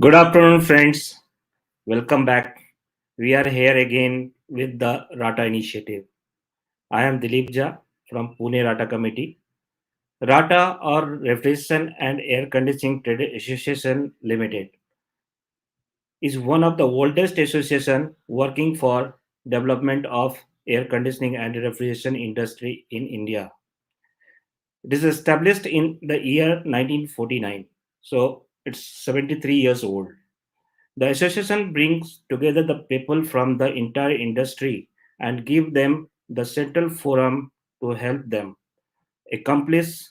Good afternoon, friends. Welcome back. We are here again with the Rata initiative. I am Dilip Jha from Pune Rata Committee. Rata, or Refrigeration and Air Conditioning Trade Association Limited, is one of the oldest association working for development of air conditioning and refrigeration industry in India. It is established in the year 1949, so it's 73 years old. The association brings together the people from the entire industry and give them the central forum to help them accomplish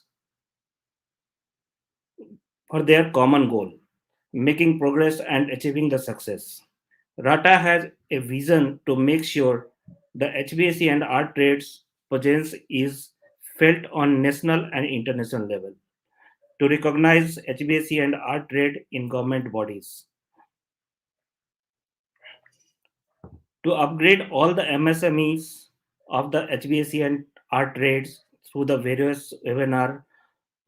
for their common goal, making progress and achieving the success. Rata has a vision to make sure the HVAC and art trades presence is felt on national and international level, to recognize HVAC and art trade in government bodies, to upgrade all the MSMEs of the HVAC and art trades through the various webinar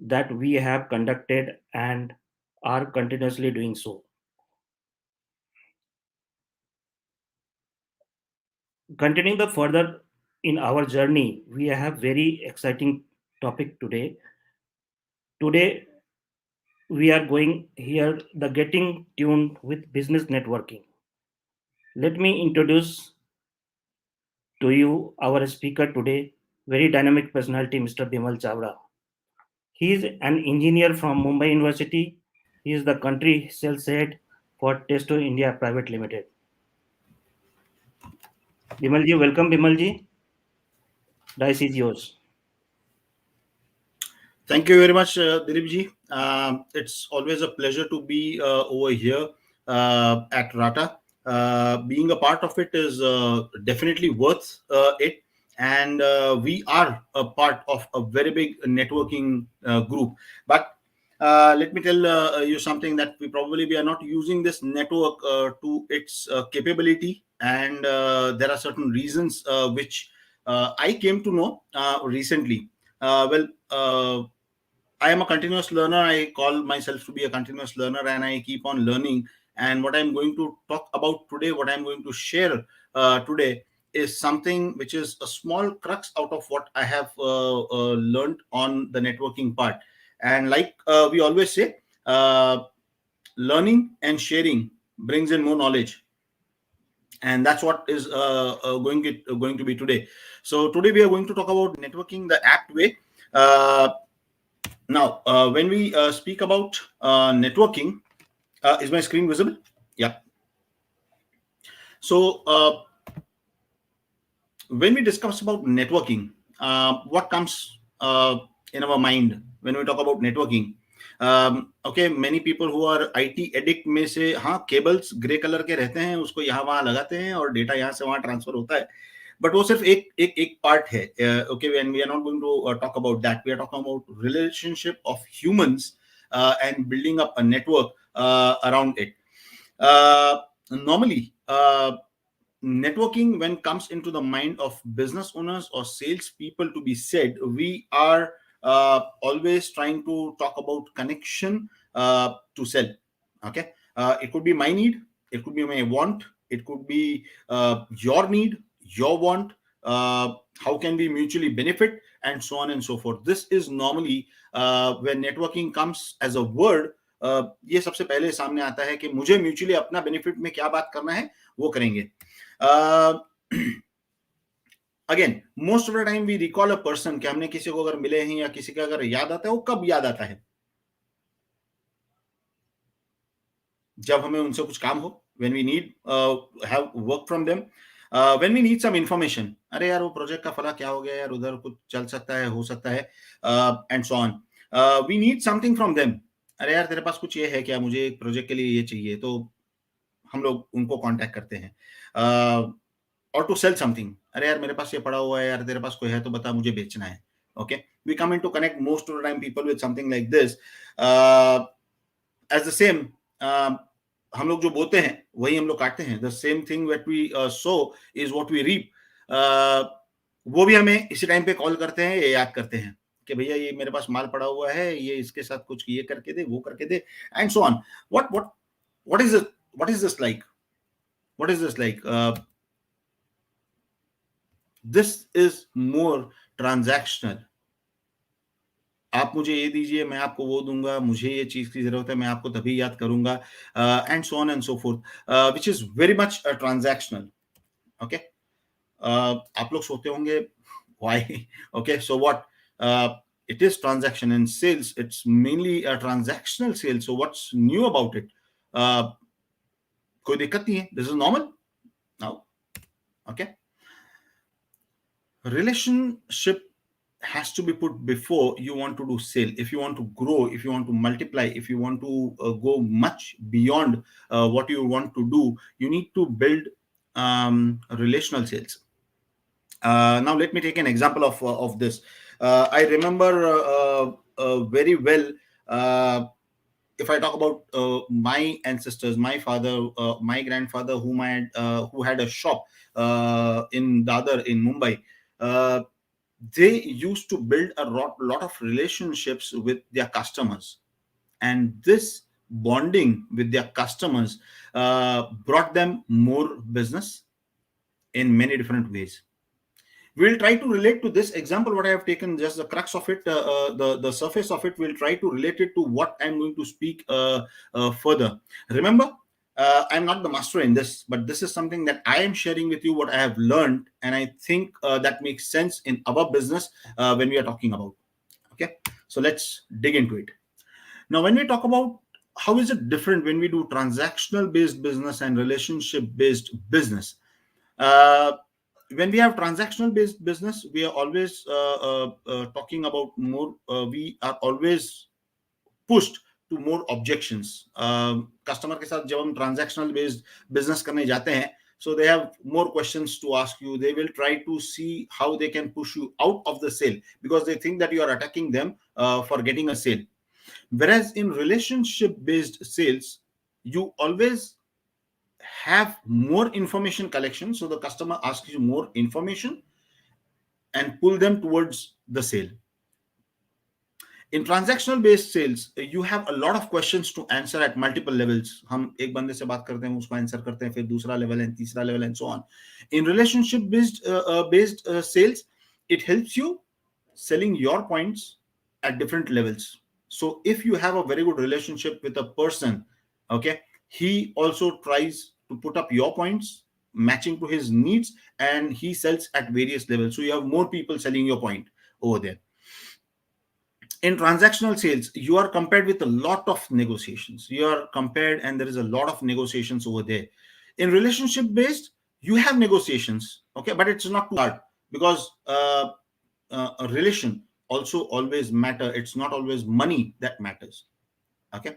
that we have conducted and are continuously doing so. Continuing the further in our journey, we have very exciting topic today. Today we are going here the getting tuned with business networking. Let me introduce to you our speaker today, very dynamic personality, Mr. Bimal Chavda. He is an engineer from Mumbai University. He is the country sales head for Testo India Private Limited. Bimalji, welcome Bimalji. Dice is yours. Thank you very much, Dilip ji. It's always a pleasure to be over here at Rata. Being a part of it is definitely worth it. And we are a part of a very big networking group. But let me tell you something that we are not using this network to its capability. And there are certain reasons which I came to know recently. I am a continuous learner. I call myself to be a continuous learner and I keep on learning. And what I'm going to talk about today, what I'm going to share today is something which is a small crux out of what I have learned on the networking part. And like we always say, learning and sharing brings in more knowledge. And that's what is going to be today. So today we are going to talk about networking the apt way. Now, when we speak about networking, is my screen visible? Yeah. So, when we discuss about networking, what comes in our mind when we talk about networking? Okay, many people who are IT addict में से हाँ cables grey colour के रहते हैं, उसको यहाँ वहाँ लगाते हैं और डेटा यहाँ से वहाँ ट्रांसफर होता है. But वो सिर्फ एक पार्ट है. Okay, when we are not going to talk about that, we are talking about relationship of humans and building up a network around it. Normally, networking, when comes into the mind of business owners or sales people to be said, we are always trying to talk about connection to sell. Okay, it could be my need, it could be my want, it could be your need, your want, how can we mutually benefit, and so on and so forth. This is normally when networking comes as a word, ये सबसे पहले सामने आता है कि मुझे mutually अपना benefit में क्या बात करना है वो करेंगे. Again most of the time we recall a person कि हमने किसी को अगर मिले हैं या किसी का अगर याद आता है, वो कब याद आता है? जब हमें उनसे कुछ काम हो, when we need have work from them, when we need some information. अरे यार वो प्रोजेक्ट का फला क्या हो गया यार, उधर कुछ चल सकता है, हो सकता है, and so on. We need something from them. अरे यार तेरे पास कुछ ये है क्या, मुझे एक प्रोजेक्ट के लिए ये चाहिए, तो हम लोग उनको कांटेक्ट करते हैं. और टू सेल समथिंग, अरे यार मेरे पास ये पड़ा हुआ है यार, तेरे पास कोई है तो बता, मुझे बेचना है. Okay, we come in to connect most of the time people with something like this. As the same, हम लोग जो बोते हैं वही हम लोग काटते हैं. The same thing what we sow is what we reap. वो भी हमें इसी टाइम पे कॉल करते हैं, ये याद करते हैं कि भैया ये मेरे पास माल पड़ा हुआ है, ये इसके साथ कुछ ये करके दे, वो करके दे, and so on. What What is it? What is this like? What is this like? This is more transactional. आप मुझे ये दीजिए, मैं आपको वो दूंगा, मुझे ये चीज की जरूरत है, मैं आपको तभी याद करूंगा, and so on and so fourth, which is very much transactional. Okay, आप लोग सोचते होंगे why. Okay, so what, it is transaction in sales, it's mainly a transactional sale, so what's new about it? uh, कोई दिक्कत नहीं है, this is normal now. Okay, relationship has to be put before you want to do sale. If you want to grow, if you want to multiply, if you want to go much beyond what you want to do, you need to build relational sales. Now let me take an example of this. I remember very well, if I talk about my ancestors, my father, my grandfather, who had a shop in Dadar in Mumbai. uh, they used to build a lot of relationships with their customers, and this bonding with their customers brought them more business in many different ways. We'll try to relate to this example what I have taken, just the crux of it, the surface of it. We'll try to relate it to what I'm going to speak further. Remember, I'm not the master in this, but this is something that I am sharing with you, what I have learned, and I think that makes sense in our business when we are talking about. Okay, so let's dig into it. Now, when we talk about how is it different when we do transactional based business and relationship based business, uh, when we have transactional based business, we are always talking about more, we are always pushed to more objections. Customer के साथ जब हम transactional based business करने जाते हैं, so they have more questions to ask you. They will try to see how they can push you out of the sale, because they think that you are attacking them for getting a sale. Whereas in relationship based sales, you always have more information collection, so the customer asks you more information and pull them towards the sale. In transactional based sales, you have a lot of questions to answer at multiple levels. हम एक बंदे से बात करते हैं, उसको answer करते हैं, फिर दूसरा लेवल है, तीसरा level, and so on. In relationship based sales, it helps you selling your points at different levels. So if you have a very good relationship with a person, okay, he also tries to put up your points matching to his needs, and he sells at various levels. So you have more people selling your point over there. In transactional sales, you are compared with a lot of negotiations. You are compared, and there is a lot of negotiations over there. In relationship based, you have negotiations, okay, but it's not too hard, because a relation also always matter. It's not always money that matters. Okay.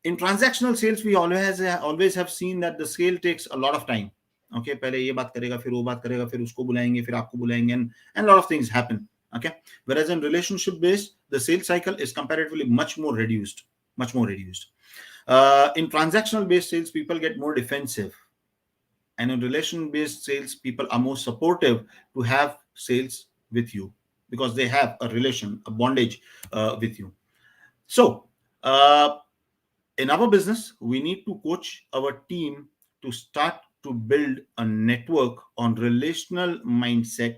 In transactional sales, we always have seen that the sale takes a lot of time. Okay, पहले ये बात करेगा, फिर वो बात करेगा, फिर उसको बुलाएंगे, फिर आपको बुलाएंगे, and a lot of things happen. Okay, whereas in relationship based, the sales cycle is comparatively much more reduced, much more reduced. In transactional based sales, people get more defensive, and in relation based sales, people are more supportive to have sales with you, because they have a relation, a bondage with you. So in our business, we need to coach our team to start to build a network on relational mindset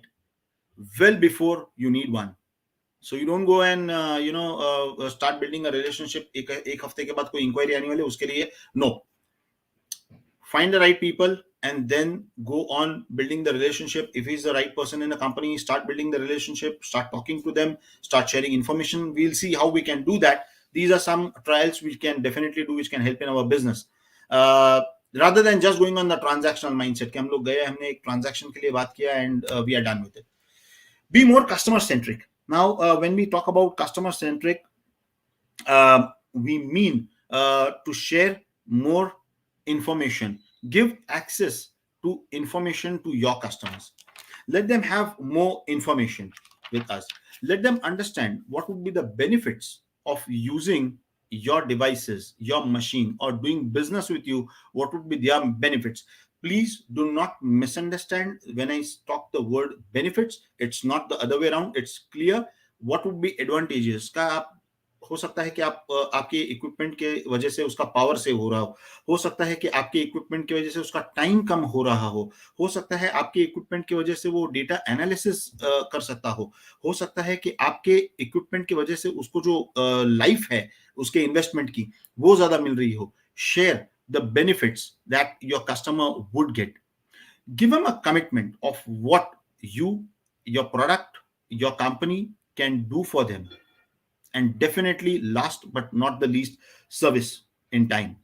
well before you need one. So you don't go and start building a relationship. एक हफ्ते के बाद कोई inquiry आने वाली है उसके लिए, no. Find the right people and then go on building the relationship. If he's the right person in the company, start building the relationship, start talking to them, start sharing information. We'll see how we can do that. These are some trials we can definitely do, which can help in our business. Rather than just going on the transactional mindset कि हम लोग गए, हमने एक transaction के लिए बात किया, and we are done with it. Be more customer centric. Now, when we talk about customer centric, we mean to share more information, give access to information to your customers. Let them have more information with us. Let them understand what would be the benefits of using your devices, your machine, or doing business with you. What would be their benefits? Please do not misunderstand when I talk the word benefits. It's not the other way around. It's clear what would be advantages. हो सकता है कि आपके equipment के वजह से उसका power save हो सकता है कि आपके इक्विपमेंट की वजह से उसका टाइम कम हो सकता है आपके इक्विपमेंट की वजह से वो डेटा एनालिसिस कर सकता हो सकता है कि आपके इक्विपमेंट की वजह से उसको जो लाइफ है उसके इन्वेस्टमेंट की वो ज्यादा मिल रही हो। Share the benefits that your customer would get. Give them a commitment of what you, your product, your company can do for them. And definitely, last but not the least, service in time.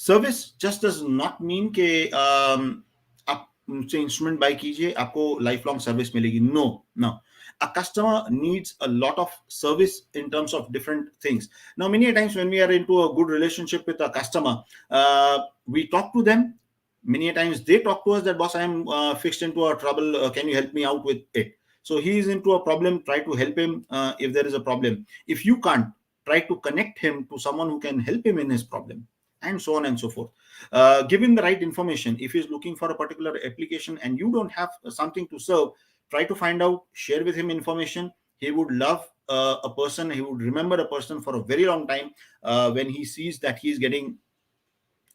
Service just does not mean के आप मुझसे instrument buy कीजिए आपको life long service मिलेगी। No no, a customer needs a lot of service in terms of different things. Now many times when we are into a good relationship with a customer, we talk to them. Many times they talk to us that boss, I am fixed into a trouble, can you help me out with it? So he is into a problem, try to help him if there is a problem. If you can't, try to connect him to someone who can help him in his problem, and so on and so forth. Given the right information, if he's looking for a particular application and you don't have something to serve, try to find out, share with him information. He would love a person, he would remember a person for a very long time when he sees that he's getting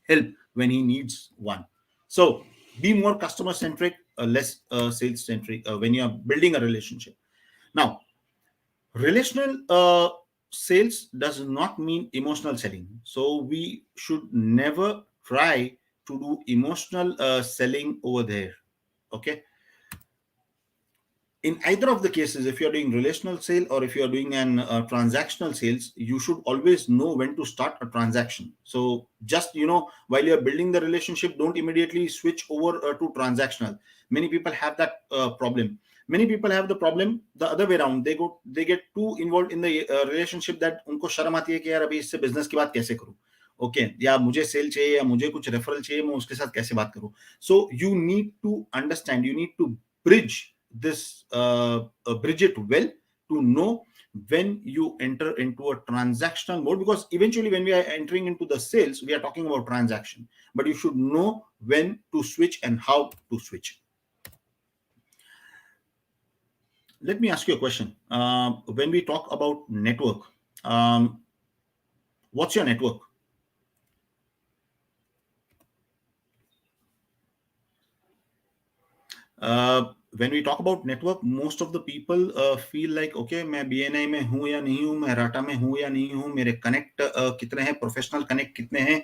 help when he needs one. So be more customer centric, less sales centric when you are building a relationship. Now, relational sales does not mean emotional selling. So we should never try to do emotional selling over there. Okay. In either of the cases, if you're doing relational sale or if you're doing an transactional sales, you should always know when to start a transaction. So just, while you're building the relationship, don't immediately switch over to transactional. Many people have that problem. Many people have the problem the other way around. They get too involved in the relationship that उनको शर्म आती है कि यार अभी इससे business की बात कैसे करूं, ओके या मुझे सेल चाहिए या मुझे कुछ रेफरल चाहिए, मैं उसके साथ कैसे बात करूं. So you need to understand, you need to bridge this bridge it well to know when you enter into a transactional mode, because eventually when we are entering into the sales we are talking about transaction, but you should know when to switch and how to switch. Let me ask you a question. When we talk about network, what's your network? When we talk about network, most of the people feel like, okay, मैं BNI में हूँ या नहीं हूँ, मैं rata में हूँ या नहीं हूँ, मेरे कनेक्ट कितने हैं, प्रोफेशनल कनेक्ट कितने हैं,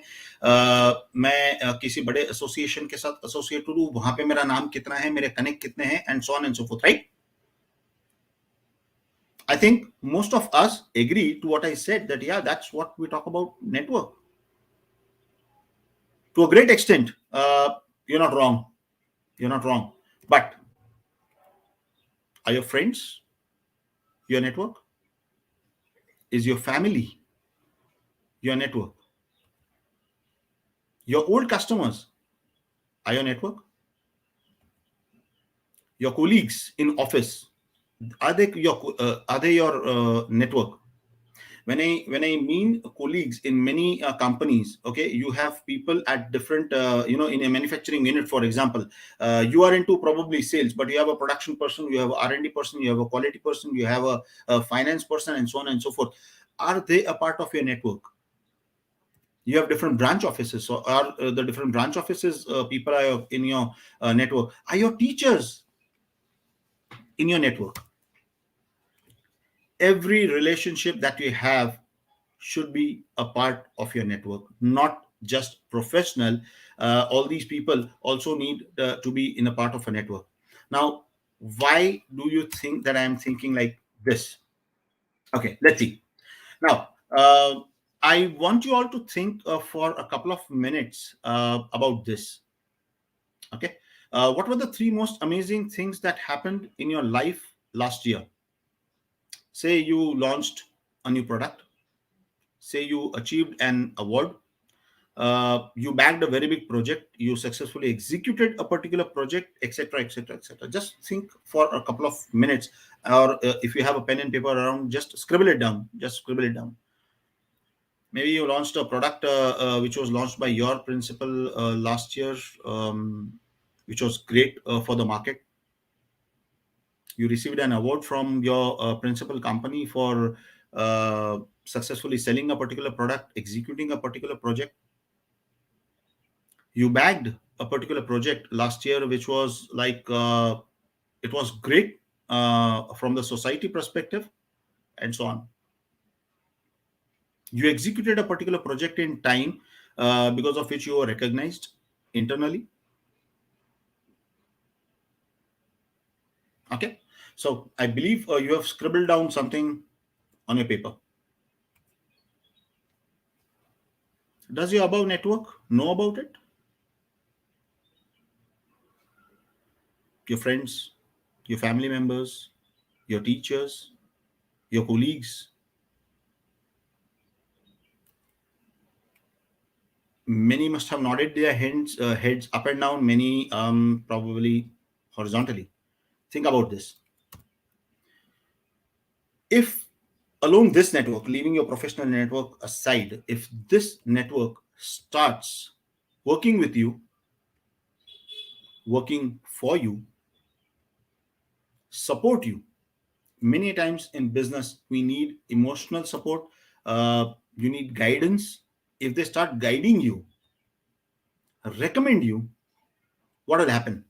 मैं किसी बड़े एसोसिएशन के साथ एसोसिएटेड हूँ, वहां पे मेरा नाम कितना है, मेरे कनेक्ट कितने हैं, and so on and so fourth, right? I think most of us agree to what I said, that yeah, that's what we talk about network. To a great extent, you're not wrong. You're not wrong. But are your friends your network? Is your family your network? Your old customers are your network? Your colleagues in office, are they your network? When I mean colleagues in many companies, okay, you have people at different in a manufacturing unit, for example, you are into probably sales, but you have a production person, you have a R&D person, you have a quality person, you have a finance person, and so on and so forth. Are they a part of your network? You have different branch offices, so are the different branch offices people are in your network? Are your teachers in your network? Every relationship that you have should be a part of your network, not just professional. All these people also need to be in a part of a network. Now, why do you think that I am thinking like this? Okay, let's see. Now, I want you all to think for a couple of minutes about this. Okay, what were the three most amazing things that happened in your life last year? Say you launched a new product, say you achieved an award, you bagged a very big project, you successfully executed a particular project, etc., etc., etc. Just think for a couple of minutes, or if you have a pen and paper around, just scribble it down. Just scribble it down. Maybe you launched a product which was launched by your principal last year, which was great for the market. You received an award from your principal company for successfully selling a particular product, executing a particular project. You bagged a particular project last year, which was like it was great from the society perspective, and so on. You executed a particular project in time, because of which you were recognized internally. Okay, so I believe you have scribbled down something on your paper. Does your above network know about it? Your friends, your family members, your teachers, your colleagues. Many must have nodded their heads up and down, many probably horizontally. Think about this. If along this network, leaving your professional network aside, if this network starts working with you, working for you, support you, many times in business we need emotional support, you need guidance. If they start guiding you, recommend you, what will happen?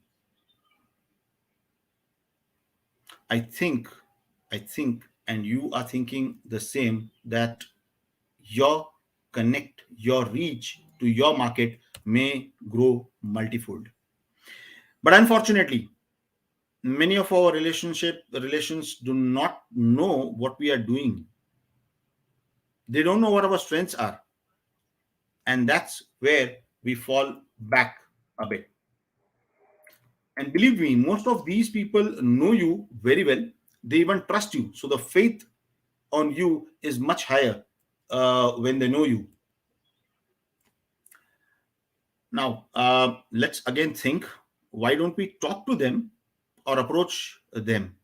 I think i think and you are thinking the same, that your connect, your reach to your market may grow multifold. But unfortunately, many of our relations do not know what we are doing. They don't know what our strengths are, and that's where we fall back a bit. And believe me, most of these people know you very well. They even trust you, so the faith on you is much higher when they know you. Now, let's again think, why don't we talk to them or approach them?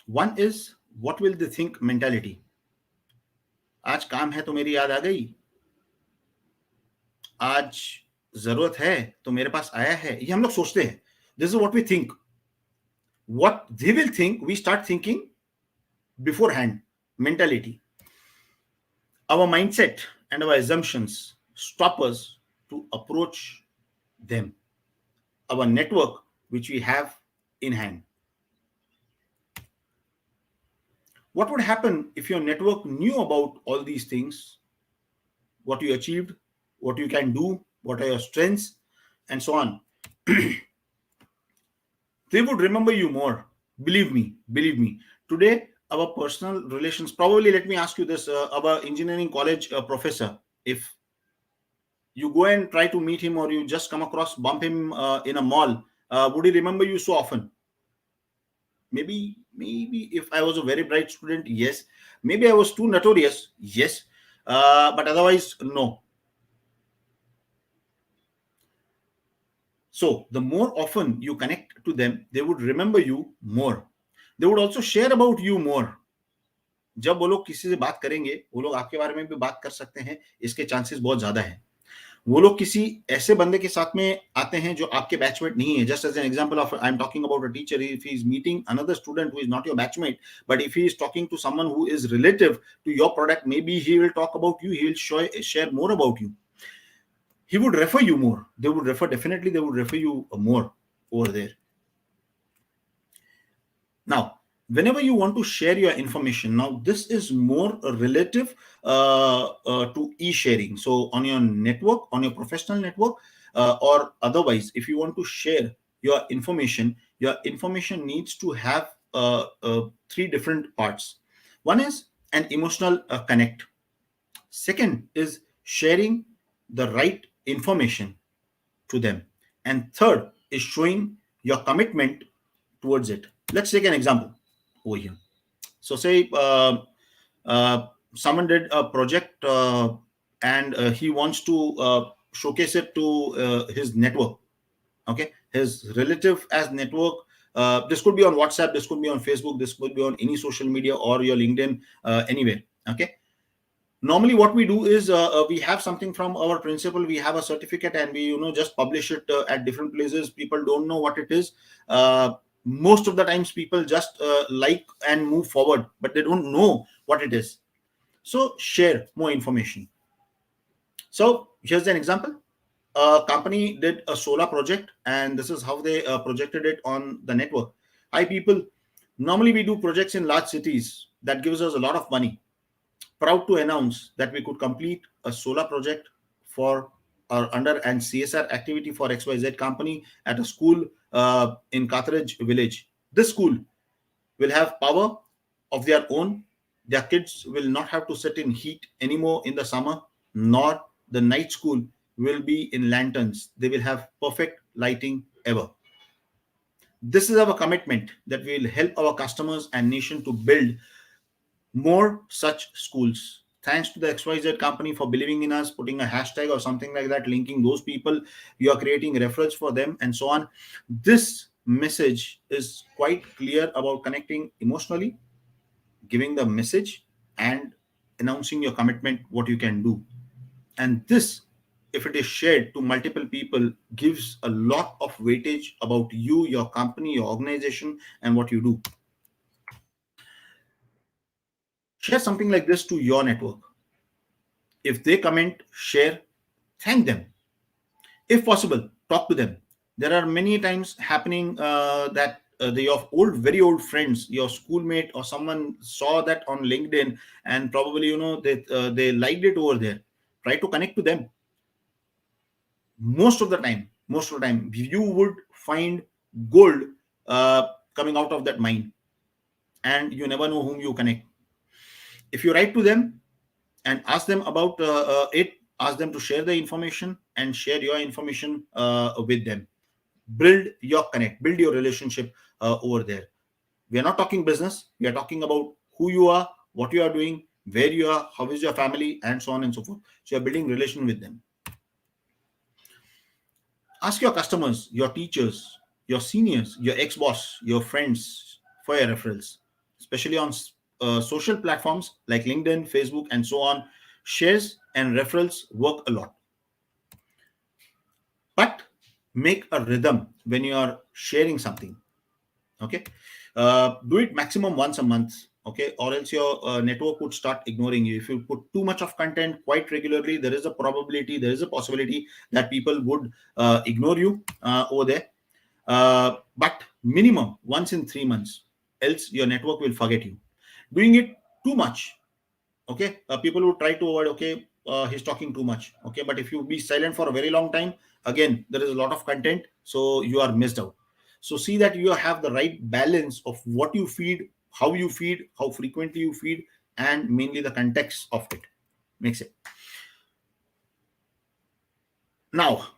One is, what will they think mentality. आज काम है तो मेरी याद आ गई, आज जरूरत है तो मेरे पास आया है, ये हम लोग सोचते हैं. This is what we think. What they will think, we start thinking beforehand. Mentality, our mindset and our assumptions stop us to approach them, our network which we have in hand. What would happen if your network knew about all these things, what you achieved, what you can do, what are your strengths, and so on? They would remember you more. Believe me. Today, our personal relations, probably, let me ask you this, our engineering college professor, if you go and try to meet him, or you just come across, bump him in a mall, would he remember you so often? Maybe if I was a very bright student, yes. Maybe I was too notorious, yes. But otherwise, no. So the more often you connect to them, they would remember you more. They would also share about you more. जब वो लोग किसी से बात करेंगे, वो लोग आपके बारे में भी बात कर सकते हैं, इसके चांसेस बहुत ज्यादा है. वो लोग किसी ऐसे बंदे के साथ में आते हैं जो आपके बैचमेट नहीं है. Just as an example of, I am talking about a teacher, if he is meeting another student who is not your batchmate, but if he is talking to someone who is relative to your product, maybe he will talk about you, he will share more about you. He would refer you more. They would refer you more over there. Now, whenever you want to share your information, now this is more relative to e-sharing. So on your network, on your professional network, or otherwise, if you want to share your information needs to have three different parts. One is an emotional connect. Second is sharing the right information to them, and third is showing your commitment towards it. Let's take an example over here. So say someone did a project, and he wants to showcase it to his network, okay, his relative as network. This could be on WhatsApp, this could be on Facebook, this could be on any social media, or your LinkedIn, anywhere. Okay, Normally what we do is we have something from our principal, we have a certificate, and we just publish it at different places. People don't know what it is. Most of the times people just like and move forward, but they don't know what it is. So share more information. So here's an example. A company did a solar project, and this is how they projected it on the network. Hi people, normally we do projects in large cities that gives us a lot of money. Proud to announce that we could complete a solar project for our under and CSR activity for XYZ company at a school in Carthage village. This school will have power of their own. Their kids will not have to sit in heat anymore in the summer, nor the night school will be in lanterns. They will have perfect lighting ever. This is our commitment that we will help our customers and nation to build more such schools. Thanks to the XYZ company for believing in us, putting a hashtag or something like that, linking those people. You are creating referrals for them and so on. This message is quite clear about connecting emotionally, giving the message, and announcing your commitment, what you can do. And this, if it is shared to multiple people, gives a lot of weightage about you, your company, your organization, and what you do. Share something like this to your network. If they comment, share, thank them. If possible, talk to them. There are many times happening that your old, very old friends, your schoolmate or someone saw that on LinkedIn, and probably they liked it over there. Try to connect to them. Most of the time, you would find gold coming out of that mine, and you never know whom you connect. If you write to them and ask them about it, ask them to share the information and share your information with them. Build your connect, build your relationship over there. We are not talking business, we are talking about who you are, what you are doing, where you are, how is your family, and so on and so forth. So you're building relation with them. Ask your customers, your teachers, your seniors, your ex-boss, your friends for your referrals, especially on social platforms like LinkedIn, Facebook, and so on. Shares and referrals work a lot. But make a rhythm when you are sharing something. Okay, do it maximum once a month. Okay, or else your network would start ignoring you. If you put too much of content quite regularly, there is a probability, there is a possibility that people would ignore you over there. But minimum once in 3 months, else your network will forget you. Doing it too much, okay, people would try to avoid. Okay, he's talking too much. Okay, but if you be silent for a very long time, again there is a lot of content, so you are missed out. So see that you have the right balance of what you feed, how frequently you feed, and mainly the context of it makes it. Now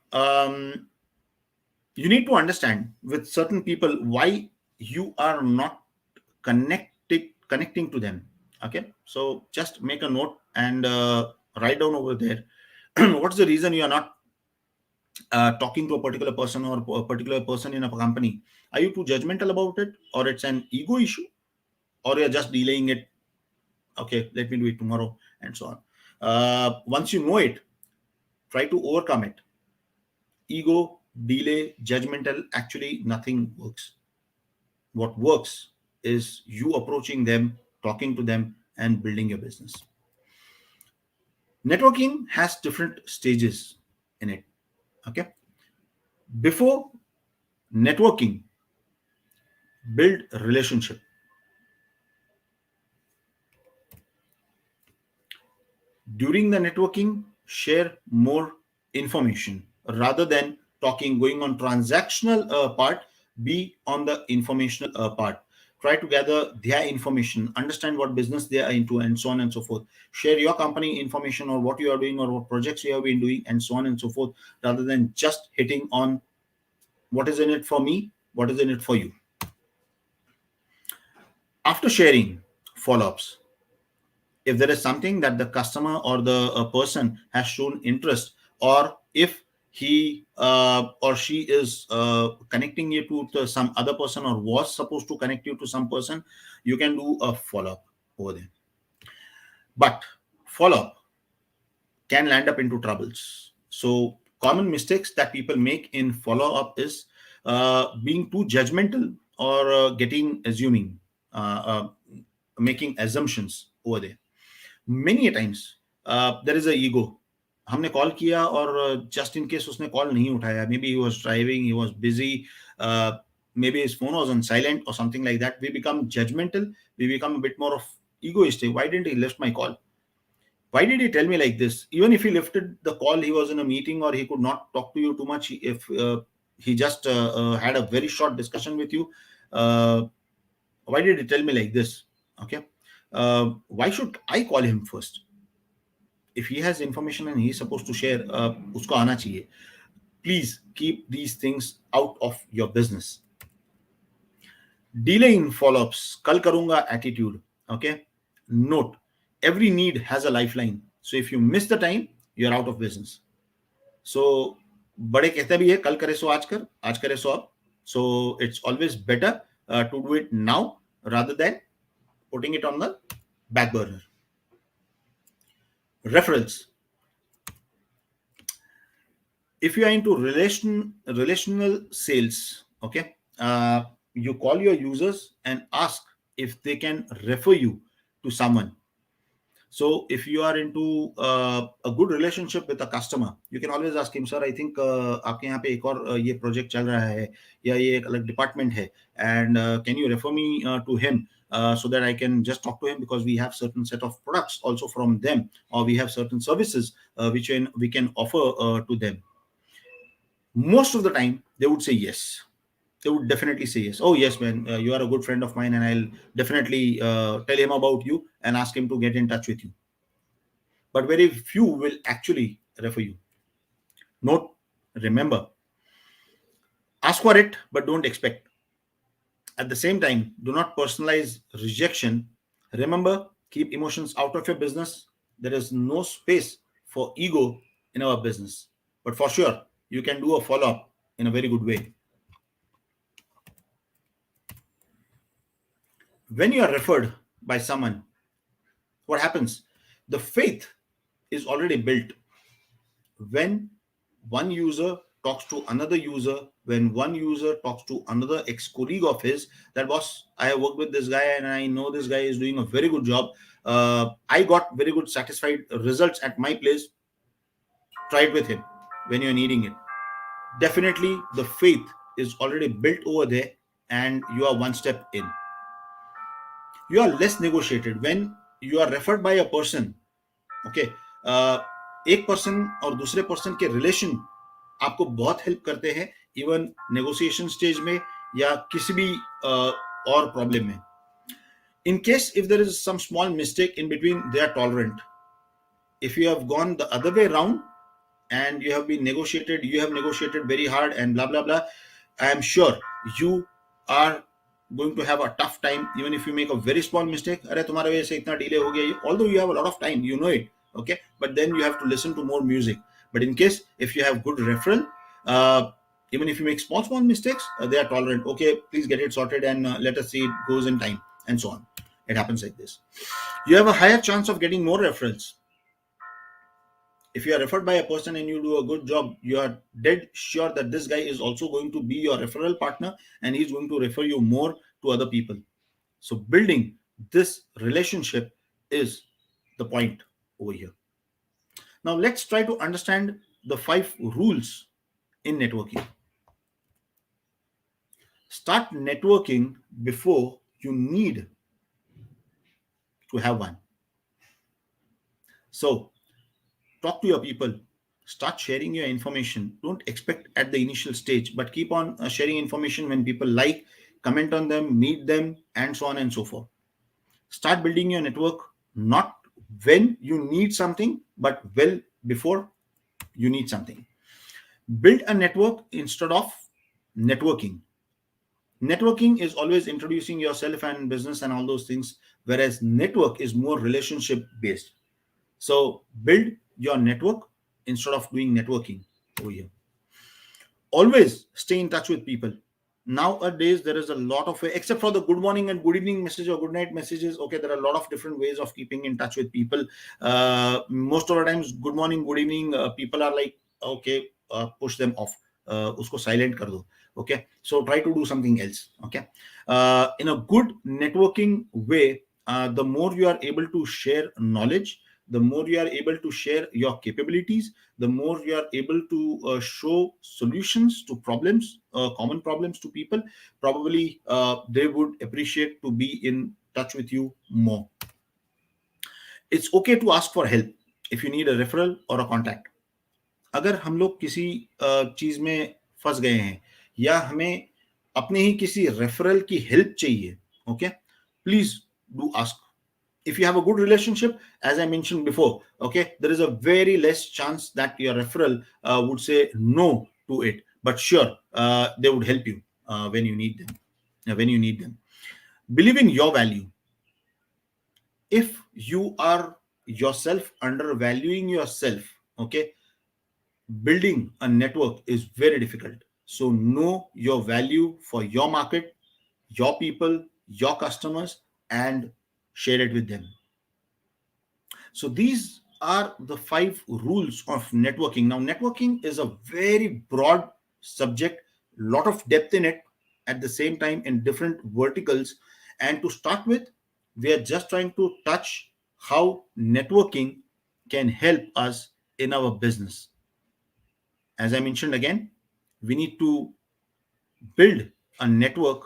you need to understand with certain people why you are not connecting to them. Okay, so just make a note and write down over there. What's the reason you are not talking to a particular person or a particular person in a company? Are you too judgmental about it, or it's an ego issue, or you're just delaying it? Okay, let me do it tomorrow, and so on. Once you know it, try to overcome it. Ego, delay, judgmental, actually nothing works. What works is you approaching them, talking to them, and building your business. Networking has different stages in it. Okay, before networking, build a relationship. During the networking, share more information rather than talking, going on transactional part. Be on the informational part. Try to gather their information, understand what business they are into, and so on and so forth. Share your company information, or what you are doing, or what projects you have been doing, and so on and so forth, rather than just hitting on what is in it for me, what is in it for you. After sharing, follow-ups. If there is something that the customer or the person has shown interest, or if he or she is connecting you to some other person, or was supposed to connect you to some person, you can do a follow-up over there. But follow-up can land up into troubles. So common mistakes that people make in follow up is being too judgmental or getting assuming, making assumptions over there. Many a times there is a ego. हमने call किया और just in case उसने call नहीं उठाया, maybe he was driving, he was busy, maybe his phone was on silent or something like that, we become judgmental, we become a bit more of egoistic. Why didn't he lift my call? Why did he tell me like this? Even if he lifted the call, he was in a meeting or he could not talk to you too much. If he just had a very short discussion with you, uh, why did he tell me like this? Okay, why should I call him first? If he has information and he's supposed to share, usko aana chahiye. Please keep these things out of your business. Delay in follow-ups, kal karunga attitude. Okay, note, every need has a lifeline. So if you miss the time, you're out of business. So बड़े कहते भी है कल करे सो आज कर, आज करे सो अब. So it's always better to do it now rather than putting it on the back burner. Referrals. If you are into relational sales, okay, you call your users and ask if they can refer you to someone. So if you are into a good relationship with a customer, you can always ask him, sir, I think आपके यहाँ पे एक और ये project चल रहा है या ये एक अलग department है, and can you refer me to him so that I can just talk to him, because we have certain set of products also from them, or we have certain services which we can offer to them. Most of the time they would say yes. They would definitely say yes. Oh yes, man, you are a good friend of mine, and I'll definitely tell him about you and ask him to get in touch with you. But very few will actually refer you. Note, remember, ask for it, but don't expect. At the same time, do not personalize rejection. Remember, keep emotions out of your business. There is no space for ego in our business. But for sure, you can do a follow up in a very good way. When you are referred by someone, what happens? The faith is already built. When one user talks to another user, when one user talks to another ex-colleague of his, that boss, I have worked with this guy and I know this guy is doing a very good job. I got very good satisfied results at my place. Try it with him when you're needing it. Definitely the faith is already built over there and you are one step in. You are less negotiated when you are referred by a person. Okay, एक person और दूसरे person के relation आपको बहुत help करते हैं, even negotiation stage में या किसी भी और प्रॉब्लम में. In case if there is some small mistake in between, they are tolerant. If you have gone the other way around and you have negotiated very hard and blah blah blah, I am sure you are going to have a tough time. Even if you make a very small mistake, अरे तुम्हारे वजह से इतना delay हो गया, although you have a lot of time, you know it, okay, but then you have to listen to more music. But in case if you have good referral, even if you make small mistakes, they are tolerant. Okay, please get it sorted and let us see it goes in time, and so on. It happens like this. You have a higher chance of getting more referrals. If you are referred by a person and you do a good job, you are dead sure that this guy is also going to be your referral partner and he's going to refer you more to other people. So building this relationship is the point over here. Now let's try to understand the 5 rules in networking. Start networking before you need to have one. So talk to your people, start sharing your information. Don't expect at the initial stage, but keep on sharing information when people like, comment on them, meet them, and so on and so forth. Start building your network not when you need something, but well before you need something. Build a network instead of networking. Networking is always introducing yourself and business and all those things, whereas network is more relationship based. So build your network instead of doing networking over here. Always stay in touch with people. Nowadays there is a lot of, except for the good morning and good evening message or good night messages, okay, there are a lot of different ways of keeping in touch with people. Most of the times good morning, good evening, people are like, okay, push them off, usko silent kar do. Okay, so try to do something else. Okay, in a good networking way, the more you are able to share knowledge, the more you are able to share your capabilities, the more you are able to show solutions to problems, common problems to people, probably they would appreciate to be in touch with you more. It's okay to ask for help if you need a referral or a contact. अगर हम लोग किसी चीज में फंस गए हैं या हमें अपने ही किसी रेफरल की हेल्प चाहिए, okay, please do ask. If you have a good relationship, as I mentioned before, okay, there is a very less chance that your referral would say no to it, but sure, they would help you when you need them, believe in your value. If you are yourself undervaluing yourself, okay, building a network is very difficult. So know your value for your market, your people, your customers, and share it with them. So these are the 5 rules of networking. Now, networking is a very broad subject, lot of depth in it, at the same time in different verticals. And to start with, we are just trying to touch how networking can help us in our business. As I mentioned again, we need to build a network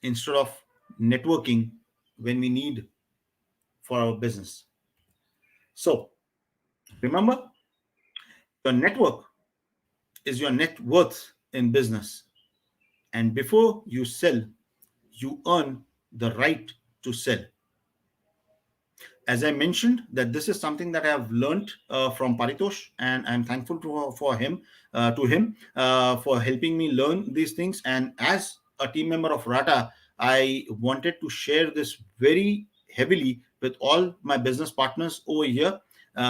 instead of networking when we need for our business. So remember, your network is your net worth in business. And before you sell, you earn the right to sell. As I mentioned, that this is something that I have learned from Paritosh, and I'm thankful to him for helping me learn these things. And as a team member of Rata, I wanted to share this very heavily with all my business partners over here,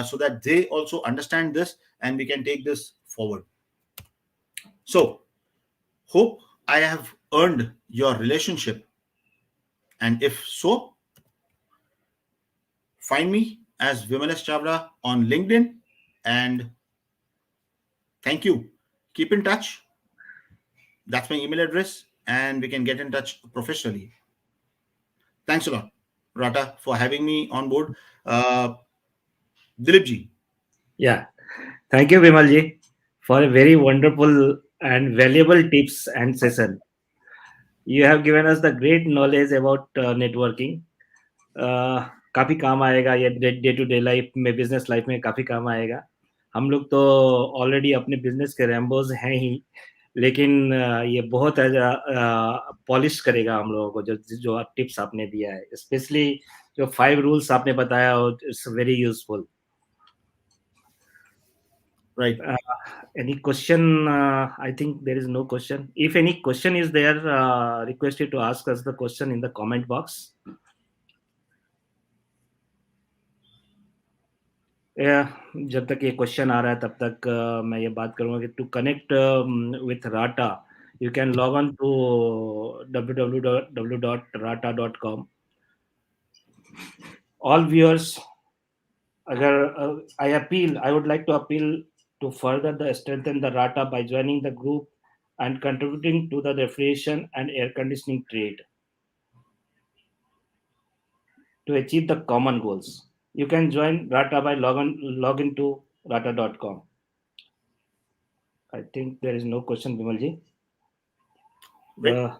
so that they also understand this and we can take this forward. So, hope I have earned your relationship. And if so, find me as Vimalesh Chavra on LinkedIn. And thank you. Keep in touch. That's my email address, and we can get in touch professionally. Thanks a lot, Rata, for having me on board. Dilip ji. Yeah. Thank you, Vimalji, for a very wonderful and valuable tips and session. You have given us the great knowledge about networking. काफ़ी काम आएगा ये day to day life में, business life में काफ़ी काम आएगा. हम लोग तो ऑलरेडी अपने बिजनेस के रैम्बोज हैं ही, लेकिन ये बहुत पॉलिश करेगा हम लोगों को, जो जो टिप्स आपने दिया है, स्पेशली जो 5 रूल्स आपने बताया, it's very useful. Right. Any question? I think there is no question. If any question is there, request you to ask us the question in the comment box. जब तक ये question आ रहा है तब तक मैं ये बात करूंगा कि to connect with Rata you can log on to www.rata.com. All viewers, अगर I would like to appeal to further strengthen the Rata by joining the group and contributing to the refrigeration and air conditioning trade to achieve the common goals. You can join Rata by log into rata.com. I think there is no question, Bimalji. Right.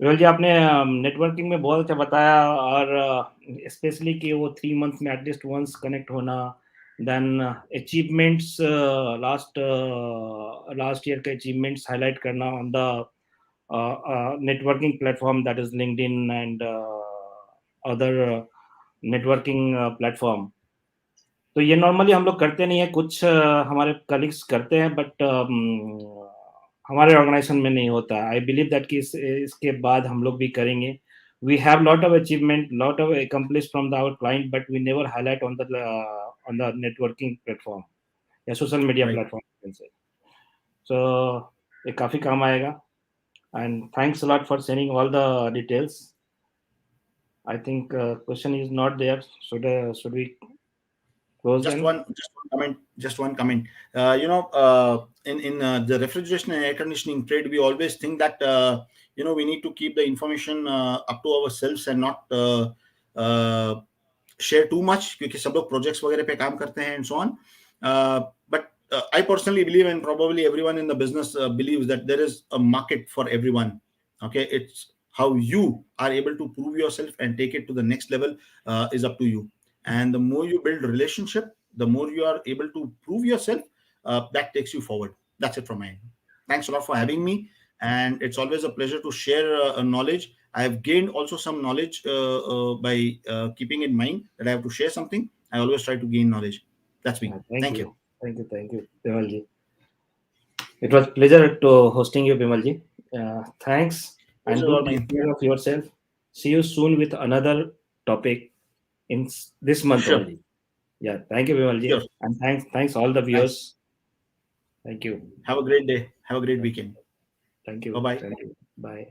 विमल जी, आपने networking में बहुत अच्छा बताया, और specially कि वो 3 months में at least once connect होना, देन अचीवमेंट्स, लास्ट ईयर के अचीवमेंट्स हाईलाइट करना on the networking platform, that is LinkedIn and other networking platform. तो ये नॉर्मली हम लोग करते नहीं है, कुछ हमारे कलीग्स करते हैं, बट हमारे ऑर्गेनाइजेशन में नहीं होता. आई बिलीव दैट कि इसके बाद हम लोग भी करेंगे. We have lot of achievement, lot of accomplished from our client, but we never highlight on the networking platform, yeah, social media Right. platform, you can say. So ये काफ़ी काम आएगा. And thanks a lot for sending all the details. I think question is not there. Should we close then? Just one comment. In the refrigeration and air conditioning trade, we always think that we need to keep the information up to ourselves and not share too much, क्योंकि सब लोग projects वगैरह पे काम करते हैं and so on. But I personally believe, and probably everyone in the business believes, that there is a market for everyone. Okay, it's how you are able to prove yourself and take it to the next level is up to you. And the more you build relationship, the more you are able to prove yourself, that takes you forward. That's it from my end. Thanks a lot for having me, and it's always a pleasure to share knowledge. I have gained also some knowledge by keeping in mind that I have to share something. I always try to gain knowledge. That's me. Thank Thank you. you. Thank you, Bimalji. It was pleasure to hosting you, Bimalji. Thanks and Pleasure do all take mine. care of yourself. See you soon with another topic in this month Sure. only. Yeah, thank you, Bimalji, Sure. and thanks all the Thanks. viewers. Thank you. Have a great day. Have a great weekend. Thank Bye you. bye. Thank you. Bye.